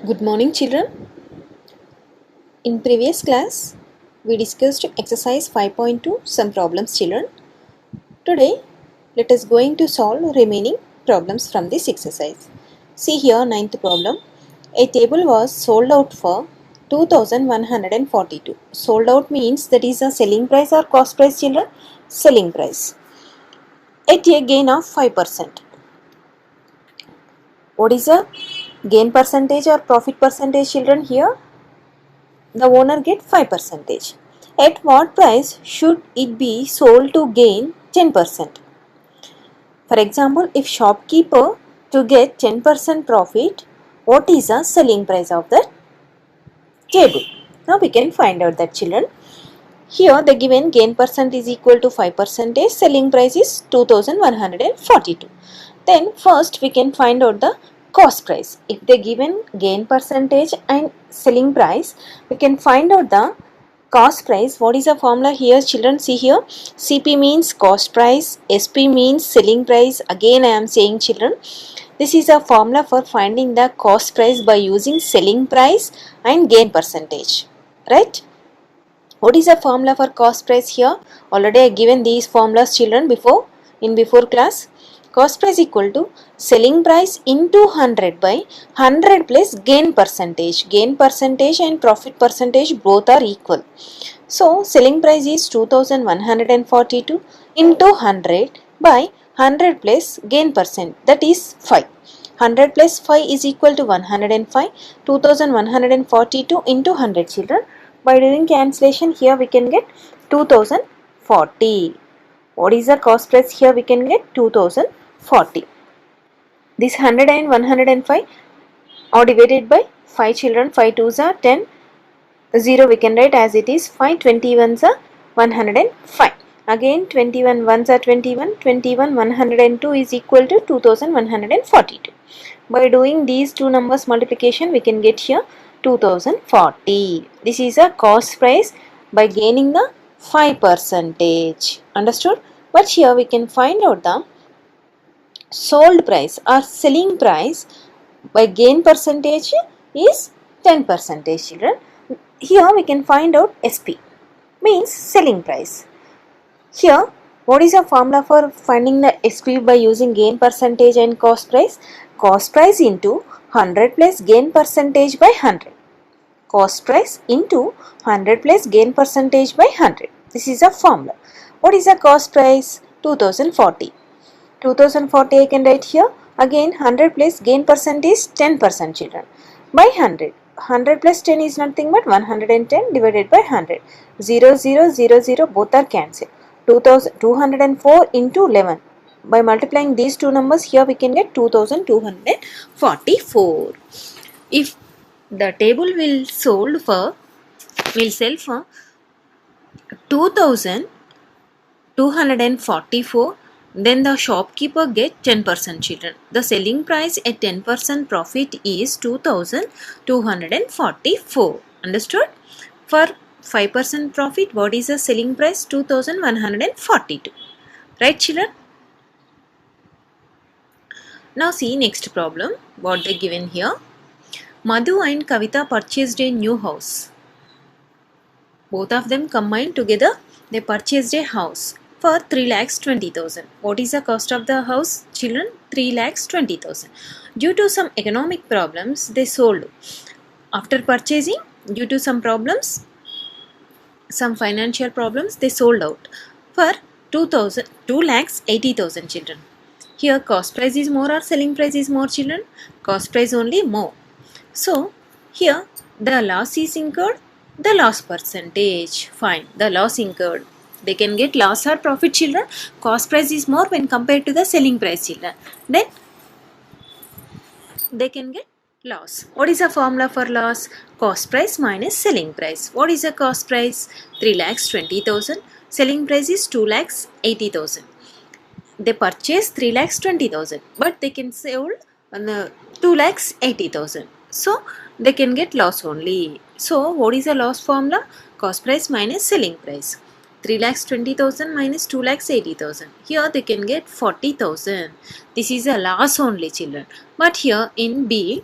Good morning, children. In previous class, we discussed exercise 5.2 some problems, children. Today, let us going to solve remaining problems from this exercise. See here, ninth problem. A table was sold out for 2142. Sold out means that is a selling price or cost price, children? Selling price. At a gain of 5%. What is the gain percentage or profit percentage, children, here? The owner get 5%. At what price should it be sold to gain 10%? For example, if shopkeeper to get 10% profit, what is the selling price of the table? Now we can find out that, children. Here the given gain percent is equal to 5%, selling price is 2142. Then first we can find out the cost price. If the given gain percentage and selling price, we can find out the cost price. What is the formula here, children? See here, CP means cost price, SP means selling price. Again I am saying, children, this is a formula for finding the cost price by using selling price and gain percentage, right? What is the formula for cost price here? Already I given these formulas, children, before class. Cost price equal to selling price into 100 by 100 plus gain percentage. Gain percentage and profit percentage both are equal. So selling price is 2142 into 100 by 100 plus gain percent, that is 5. 100 plus 5 is equal to 105. 2142 into 100, children. By doing cancellation here we can get 2040. What is the cost price here? We can get 2040. This 100 and 105 are divided by 5, children. 5 2s are 10. 0 we can write as it is 5. 21s are 105. Again 21 1s are 21. 21 102 is equal to 2142. By doing these two numbers multiplication, we can get here 2040. This is a cost price by gaining the 5%. Understood? But here we can find out the sold price or selling price by gain percentage is 10%, children. Here we can find out SP means selling price. Here, what is the formula for finding the SP by using gain percentage and cost price? Cost price into 100 plus gain percentage by 100. Cost price into 100 plus gain percentage by 100. This is a formula. What is the cost price? 2040. 2040 I can write here. Again 100 plus gain percentage is 10%, children. By 100. 100 plus 10 is nothing but 110 divided by 100. 0 0 0 0 both are cancelled. 204 into 11. By multiplying these two numbers, here we can get 2244. If the table will sell for 2244, then the shopkeeper get 10%, children. The selling price at 10% profit is 2244. Understood? For 5% profit, what is the selling price? 2142. Right, children? Now see next problem, what they given here. Madhu and Kavita purchased a new house. Both of them combined together, they purchased a house for 3,20,000. What is the cost of the house, children? 3,20,000. Due to some economic problems, they sold. After purchasing, due to some problems, some financial problems, they sold out for 2,80,000, children. Here cost price is more or selling price is more, children? Cost price only more. So here the loss is incurred, the loss percentage. Fine, the loss incurred. They can get loss or profit, children. Cost price is more when compared to the selling price, children. Then they can get loss. What is the formula for loss? Cost price minus selling price. What is the cost price? 3,20,000. Selling price is 2,80,000. They purchased 3,20,000, but they can sell 2,80,000. So they can get loss only. So what is the loss formula? Cost price minus selling price. 3,20,000 minus 2,80,000. Here they can get 40,000. This is a loss only, children. But here in B,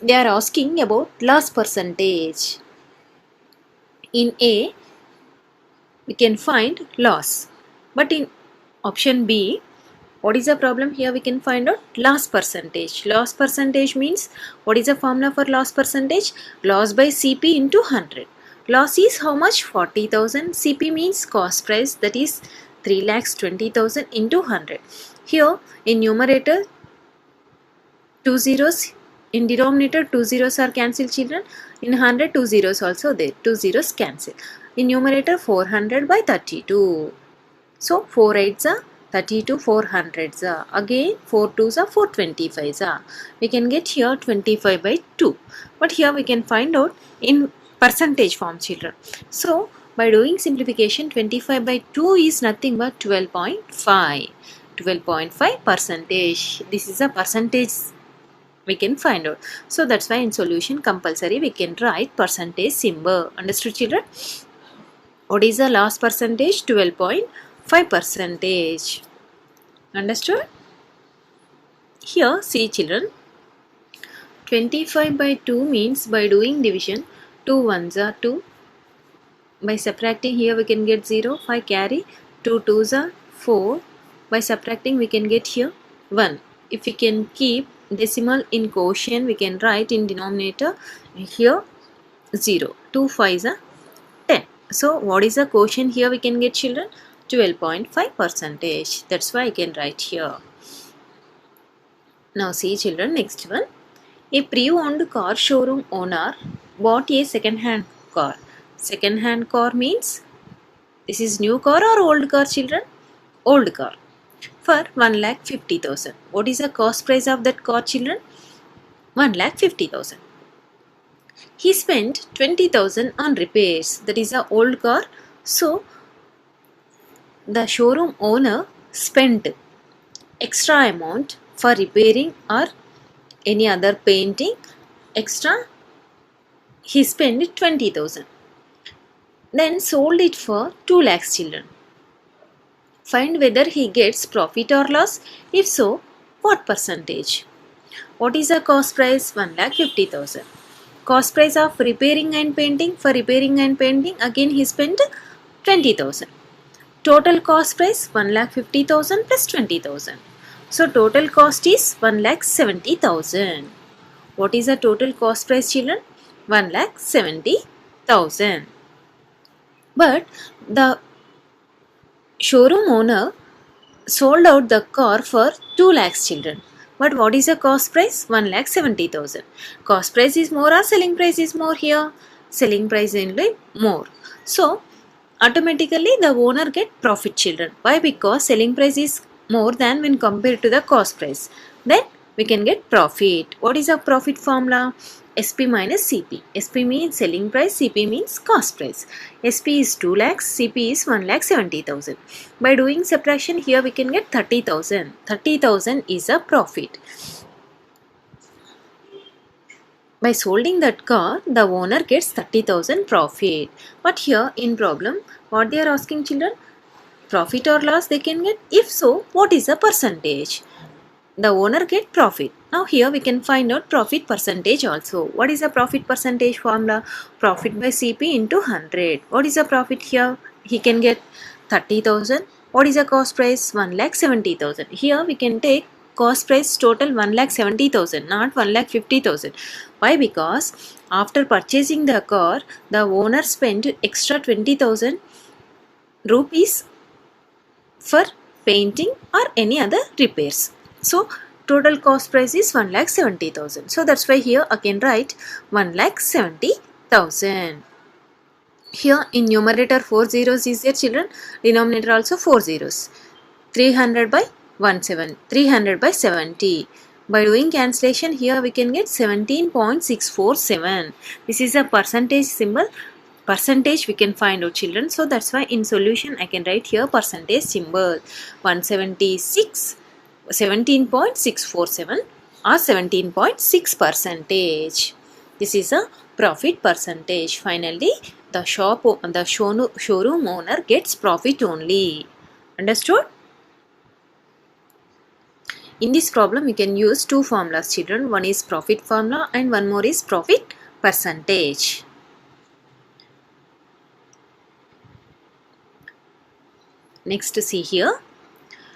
They are asking about loss percentage. In A, we can find loss. But in option B, what is the problem here? We can find out loss percentage. Loss percentage means, what is the formula for loss percentage? Loss by CP into 100. Loss is how much? 40,000. CP means cost price, that is 3,20,000 into 100. Here in numerator 2 zeros, in denominator 2 zeros are cancelled, children. In 100 2 zeros also there, 2 zeros cancel. In numerator 400 by 32. So 4 8s are 32, 400s are. Again 4 2s are 425s are. We can get here 25 by 2. But here we can find out in percentage form, children. So by doing simplification, 25 by 2 is nothing but 12.5. 12.5 percentage. This is a percentage we can find out. So that's why in solution compulsory we can write percentage symbol. Understood, children? What is the loss percentage? 12.5 percentage. Understood? Here see, children, 25 by 2 means by doing division 2 ones are 2. By subtracting here we can get 0. 5 carry. 2 2s are 4. By subtracting we can get here 1. If we can keep decimal in quotient, we can write in denominator here 0. 2 5s are 10. So what is the quotient here we can get, children? 12.5 percentage. That's why I can write here. Now see, children, next one. A pre-owned car showroom owner bought a second-hand car. Second-hand car means, this is new car or old car, children? Old car. For 1,50,000. What is the cost price of that car, children? 1,50,000. He spent 20,000 on repairs. That is a old car. So the showroom owner spent extra amount for repairing or any other painting. Extra, he spent 20,000. Then sold it for 2 lakhs, children. Find whether he gets profit or loss. If so, what percentage? What is the cost price? 1,50,000. Cost price of repairing and painting. For repairing and painting, again he spent 20,000. Total cost price 1,50,000 plus 20,000. So total cost is 1,70,000. What is the total cost price, children? 1,70,000. But the showroom owner sold out the car for 2 lakhs, children. But what is the cost price? 1,70,000. Cost price is more or selling price is more here? Selling price is more. So automatically the owner get profit, children. Why? Because selling price is more than when compared to the cost price. Then we can get profit. What is our profit formula? SP minus CP. SP means selling price, CP means cost price. SP is 2 lakhs, CP is 1,70,000. By doing subtraction, here we can get 30,000. 30,000 is a profit. By solding that car, the owner gets 30,000 profit. But here in problem, what they are asking, children? Profit or loss they can get? If so, what is the percentage? The owner get profit. Now here we can find out profit percentage also. What is the profit percentage formula? Profit by CP into 100. What is the profit here? He can get 30,000. What is the cost price? 1,70,000. Here we can take cost price total 1,70,000, not 1,50,000. Why? Because after purchasing the car, the owner spent extra 20,000 rupees for painting or any other repairs. So total cost price is 1,70,000. So that's why here I can write 1,70,000. Here in numerator 4 zeros is there, children. Denominator also 4 zeros. 300 by 300 by 70. By doing cancellation, here we can get 17.647. This is a percentage symbol. Percentage we can find out, children. So that's why in solution I can write here percentage symbol. 17.647 or 17.6 percentage. This is a profit percentage. Finally, the showroom owner gets profit only. Understood? In this problem, we can use two formulas, children. One is profit formula and one more is profit percentage. Next, see here.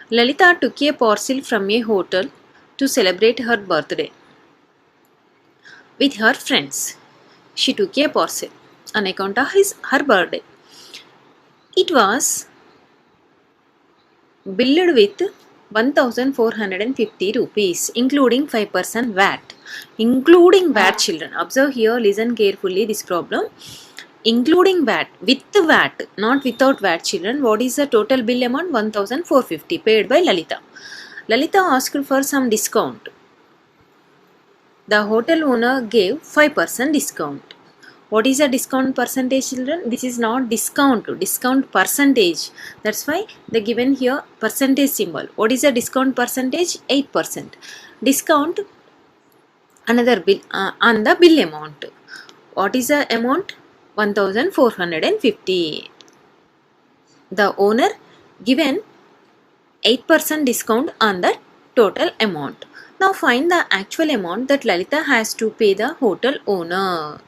Lalita took a parcel from a hotel to celebrate her birthday with her friends. She took a parcel on account of her birthday. It was billed with 1450 rupees, including 5% VAT. Including VAT, children. Observe here, listen carefully this problem. Including VAT, with VAT, not without VAT, children. What is the total bill amount? 1450 paid by Lalita. Lalita asked for some discount. The hotel owner gave 5% discount. What is the discount percentage, children? This is not discount percentage. That's why they given here percentage symbol. What is the discount percentage? 8%. Discount another bill on the bill amount. What is the amount? 1450. The owner given 8% discount on the total amount. Now find the actual amount that Lalita has to pay the hotel owner.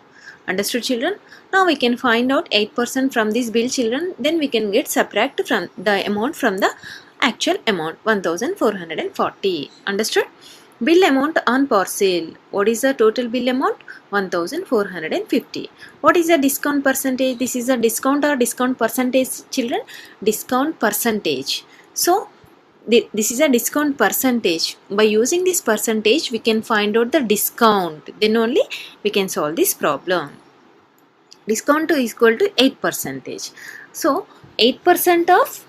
Understood, children? Now we can find out 8% from this bill, children. Then we can get subtract from the amount from the actual amount, 1440. Understood? Bill amount on parcel. What is the total bill amount? 1450. What is the discount percentage? This is a discount or discount percentage, children? Discount percentage. So this is a discount percentage. By using this percentage, we can find out the discount. Then only we can solve this problem. Discount is equal to 8%. So 8% of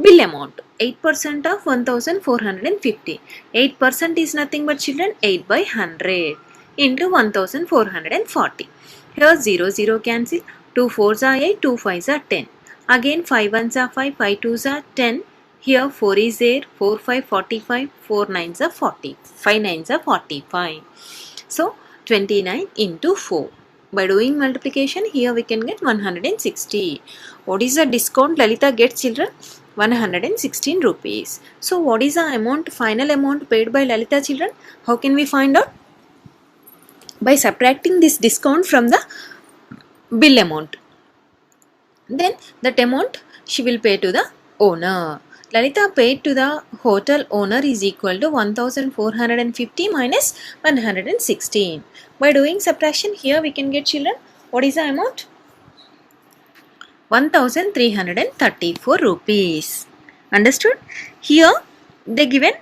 bill amount. 8% of 1450. 8% is nothing but, children, 8 by 100 into 1440. Here 0, 0 cancel. 2 4s are 8, 2 5s are 10. Again 5 1s are 5, 5 2s are 10. Here 4 is there, 4 5 45, 4 9s are 40, 5 9s are 45. So 29 into 4. By doing multiplication, here we can get 160. What is the discount Lalita gets, children? 116 rupees. So what is the amount, final amount paid by Lalita, children? How can we find out? By subtracting this discount from the bill amount. Then that amount she will pay to the owner. Lalita paid to the hotel owner is equal to 1450 minus 116. By doing subtraction, here we can get, children, what is the amount? 1334 rupees. Understood? Here they given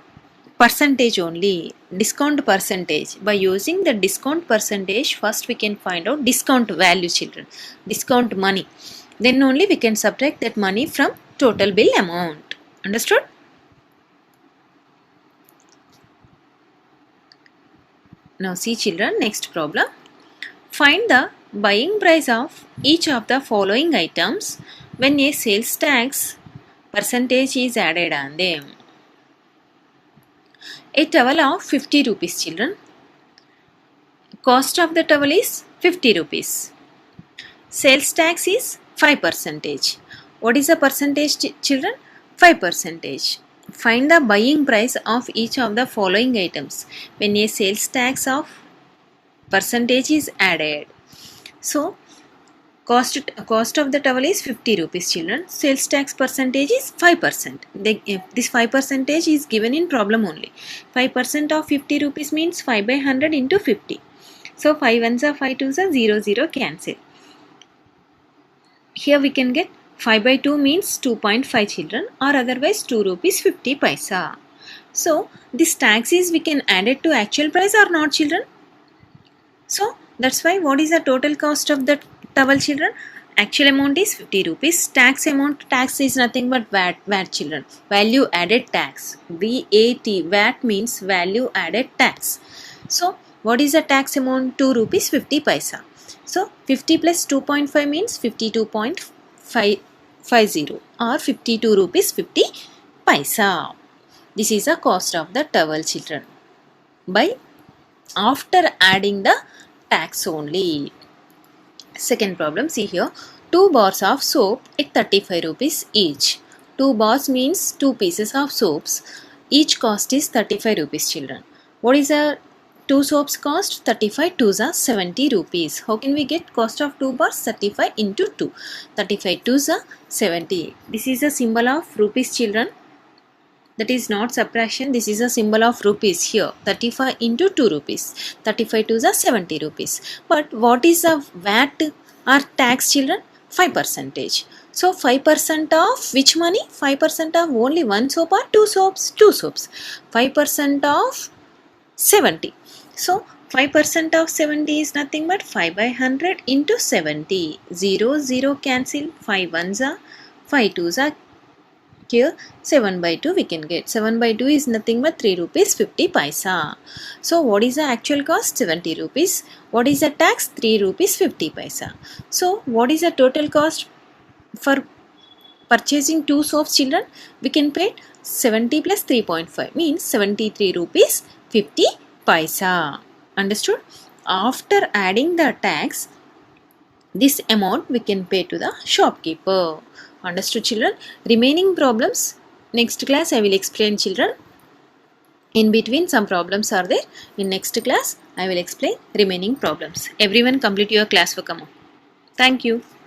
percentage only, discount percentage. By using the discount percentage, first we can find out discount value, children, discount money. Then only we can subtract that money from total bill amount. Understood? Now see, children, next problem. Find the buying price of each of the following items when a sales tax percentage is added on them. A towel of 50 rupees, children. Cost of the towel is 50 rupees. Sales tax is 5%. What is the percentage, children? 5%. Find the buying price of each of the following items when a sales tax of percentage is added. So cost of the towel is 50 rupees, children. Sales tax percentage is 5%. This 5% is given in problem only. 5% of 50 rupees means 5 by 100 into 50. So 5 ones are 5 twos are 0, 0 cancel. Here we can get 5 by 2 means 2.5, children, or otherwise 2 rupees 50 paisa. So this tax is we can add it to actual price or not, children? So that's why what is the total cost of the towel, children? Actual amount is 50 rupees. Tax amount, tax is nothing but VAT, children. Value added tax. VAT, VAT means value added tax. So what is the tax amount? 2 rupees 50 paisa. So 50 plus 2.5 means 52.50 or 52 rupees 50 paisa. This is the cost of the towel, children, by after adding the tax only. Second problem, see here. 2 bars of soap at 35 rupees each. 2 bars means 2 pieces of soaps. each cost is 35 rupees, children. What is a 2 soaps cost? 35 2s are 70 rupees. How can we get cost of 2 bars? 35 into 2. 35 2s are 70. This is a symbol of rupees, children. That is not subtraction. This is a symbol of rupees here. 35 into 2 rupees. 35 2s are 70 rupees. But what is the VAT or tax, children? 5%. So 5% of which money? 5% of only one soap or two soaps? Two soaps. 5% of 70. So 5% of 70 is nothing but 5 by 100 into 70. 0, 0 cancel. 5 ones are 5 twos are here. 7 by 2 we can get. 7 by 2 is nothing but 3 rupees 50 paisa. So what is the actual cost? 70 rupees. What is the tax? 3 rupees 50 paisa. So what is the total cost for purchasing 2 soaps, children? We can pay 70 plus 3.5 means 73 rupees 50 paisa. Understood? After adding the tax, this amount we can pay to the shopkeeper. Understood, children? Remaining problems next class I will explain, children. In between some problems are there. In next class I will explain remaining problems. Everyone complete your class work. Thank you.